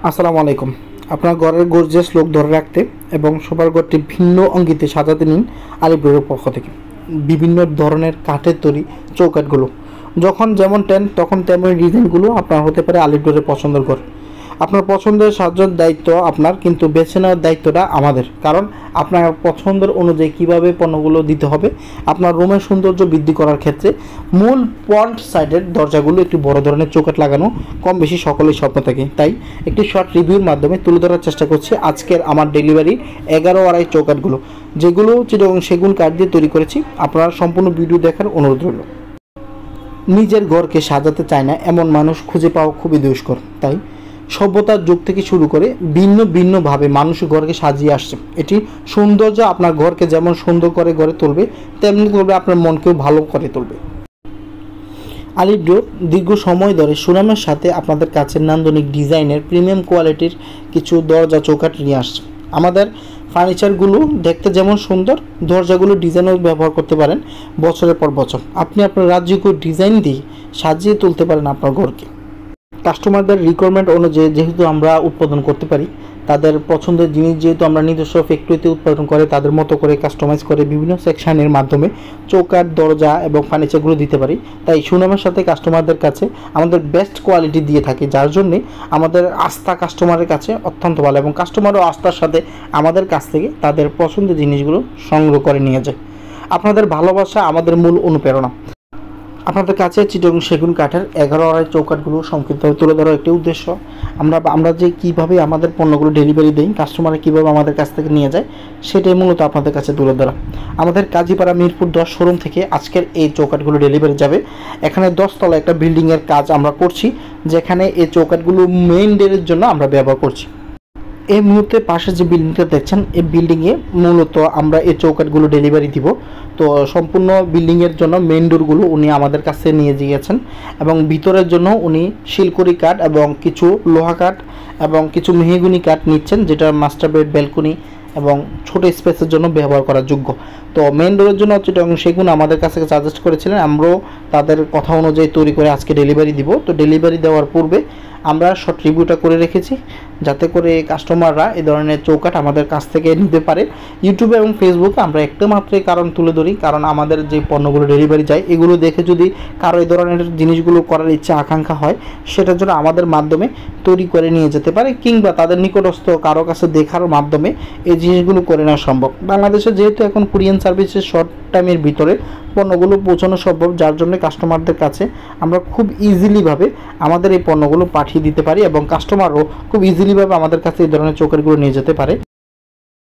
আসসালামু আলাইকুম। আপনার ঘরের গর্জিয়াস লুক ধরে রাখতে এবং শোবার ঘরটি ভিন্ন অঙ্গিতে সাজাতে নিন আলিপুরের পক্ষ থেকে বিভিন্ন ধরনের কাঠের তৈরি চৌকাঠগুলো। যখন যেমন টেন তখন তেমন ডিজাইনগুলো আপনার হতে পারে আলিপুরের পছন্দের ঘর। আপনার পছন্দের সাজার দায়িত্ব আপনার, কিন্তু বেছে নেওয়ার দায়িত্বটা আমাদের। কারণ আপনার পছন্দের অনুযায়ী কীভাবে পণ্যগুলো দিতে হবে আপনার রুমের সৌন্দর্য বৃদ্ধি করার ক্ষেত্রে মূল ফ্রন্ট সাইডের দরজাগুলো একটি বড় ধরনের চৌকাঠ লাগানো কম বেশি সকলেই স্বপ্ন থাকে। তাই একটি শর্ট রিভিউর মাধ্যমে তুলে ধরার চেষ্টা করছি আজকের আমার ডেলিভারি 11 চৌকাঠগুলো, যেগুলো চিটাগং সেগুন কাঠ দিয়ে তৈরি করেছি। আপনারা সম্পূর্ণ ভিডিও দেখার অনুরোধ রইল। নিজের ঘরকে সাজাতে চায় না এমন মানুষ খুঁজে পাওয়া খুবই দুষ্কর। তাই সভ্যতার যুগ থেকে শুরু করে ভিন্নভাবে মানুষ ঘরকে সাজিয়ে আসছে। এটি সৌন্দর্য আপনার ঘরকে যেমন সুন্দর করে গড়ে তুলবে, তেমনি করবে আপনার মনকেও ভালো করে তুলবে। আলিফ ডোর দীর্ঘ সময় ধরে সুনামের সাথে আপনাদের কাছে নান্দনিক ডিজাইনের প্রিমিয়াম কোয়ালিটির কিছু দরজা চৌকাঠ নিয়ে আসছে। আমাদের ফার্নিচারগুলো দেখতে যেমন সুন্দর, দরজাগুলো ডিজাইনও ব্যবহার করতে পারেন বছরের পর বছর। আপনি আপনার রাজ্যিক ডিজাইন দিয়ে সাজিয়ে তুলতে পারেন আপনার ঘরকে। কাস্টমারদের রিকোয়ারমেন্ট অনুযায়ী যেহেতু আমরা উৎপাদন করতে পারি, তাদের পছন্দের জিনিস যেহেতু আমরা নিজস্ব ফ্যাক্টরিতে উৎপাদন করে তাদের মতো করে কাস্টমাইজ করে বিভিন্ন সেকশনের মাধ্যমে চৌকাঠ, দরজা এবং ফার্নিচারগুলো দিতে পারি। তাই সুনামের সাথে কাস্টমারদের কাছে আমাদের বেস্ট কোয়ালিটি দিয়ে থাকি, যার জন্যে আমাদের আস্থা কাস্টমারের কাছে অত্যন্ত ভালো এবং কাস্টমারও আস্থার সাথে আমাদের কাছ থেকে তাদের পছন্দের জিনিসগুলো সংগ্রহ করে নিয়ে যায়। আপনাদের ভালোবাসা আমাদের মূল অনুপ্রেরণা। আপনাদের কাছে চিটাগং সেগুন কাঠের 11 চৌকাঠগুলো সংক্ষিপ্তভাবে তুলে ধরার একটি উদ্দেশ্য। আমরা যে কীভাবে আমাদের পণ্যগুলো ডেলিভারি দিই, কাস্টমাররা কীভাবে আমাদের কাছ থেকে নিয়ে যায়, সেটাই মূলত আপনাদের কাছে তুলে ধরা। আমাদের কাজীপাড়া মিরপুর 10 শোরুম থেকে আজকের এই চৌকাঠগুলো ডেলিভারি যাবে। এখানে 10 তলা একটা বিল্ডিংয়ের কাজ আমরা করছি, যেখানে এই চৌকাঠগুলো মেইন ডোরের জন্য আমরা ব্যবহার করছি। এই মুহূর্তে পাশে যে বিল্ডিংটা দেখছেন, এই বিল্ডিংয়ে মূলত আমরা এই চৌকাঠগুলো ডেলিভারি দিব। তো সম্পূর্ণ বিল্ডিংয়ের জন্য মেইন ডোরগুলো উনি আমাদের কাছে নিয়ে গিয়েছেন এবং ভিতরের জন্য উনি শিলকুড়ি কাঠ এবং কিছু লোহা কাঠ এবং কিছু মেহগনি কাঠ নিচ্ছেন, যেটা মাস্টার বেড, ব্যালকনি এবং ছোট স্পেসের জন্য ব্যবহার করার যোগ্য। তো মেইন ডোরের জন্য চিটাগং সেগুন আমাদের কাছে সাজেস্ট করেছিলেন, আমরাও তাদের কথা অনুযায়ী তৈরি করে আজকে ডেলিভারি দিব। তো ডেলিভারি দেওয়ার পূর্বে আমরা শর্ট রিভিউটা করে রেখেছি, যাতে করে কাস্টমাররা এই ধরনের চৌকাঠ আমাদের কাছ থেকে নিতে পারে। ইউটিউবে এবং ফেসবুকে আমরা একটা মাত্রই কারণ তুলে ধরি, কারণ আমাদের যে পণ্যগুলো ডেলিভারি যায় এগুলো দেখে যদি কারো এই ধরনের জিনিসগুলো করার ইচ্ছা আকাঙ্ক্ষা হয়, সেটার জন্য আমাদের মাধ্যমে তৈরি করে নিয়ে যেতে পারে, কিংবা তাদের নিকটস্থ কারো কাছে দেখার মাধ্যমে এই জিনিসগুলো করে নেওয়া সম্ভব। বাংলাদেশে যেহেতু এখন কুরিয়ান সার্ভিসের শর্ট টাইমের ভিতরে পণ্যগুলো পৌঁছানো সম্ভব, যার জন্য কাস্টমারদের কাছে আমরা খুব ইজিলিভাবে আমাদের এই পণ্যগুলো পাঠিয়ে দিতে পারি এবং কাস্টমারও খুব ইজিলিভাবে আমাদের কাছে এই ধরনের চৌকাঠগুলো নিয়ে যেতে পারে।